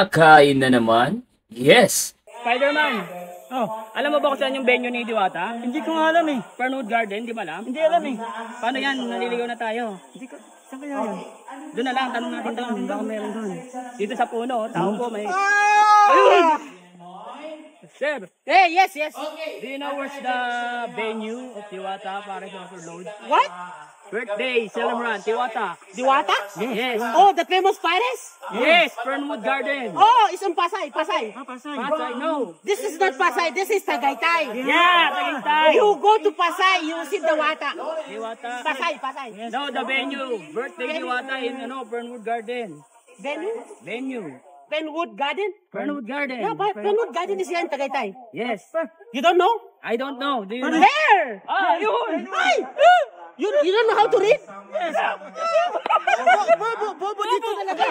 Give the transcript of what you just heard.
Kain na naman? Yes! Spider-Man, Oh, alam mo ba kung saan yung venue ni Diwata? hindi ko nga alam eh. Fernwood Garden, di ba alam? Hindi alam eh. Paano yan? Naliligaw na tayo. Hindi ko, saan kaya yun? Doon na lang, tanong natin doon. Baka meron doon. Dito sa puno, tao po may... Sir, Yes. do you know where's the venue of Diwata para sa overload? What? Birthday, celebration, Diwata. Diwata? Yes. Oh, the famous Paris? Yes, Fernwood Garden. Oh, it's in Pasay. Pasay. Pasay, no. This is not Pasay. This is Tagaytay. Yeah, Tagaytay. You go to Pasay, you see Diwata. Diwata. Pasay. No, the venue. Birthday Diwata in Fernwood Garden. Venue. Penwood Garden? Fernwood Garden. Yeah, but Penwood Garden is here in Tagaytay. Yes. You don't know? I don't know. Do you know? Where? Ah, yun. Ay! You don't know how to read? Yes. Bobo dito talaga.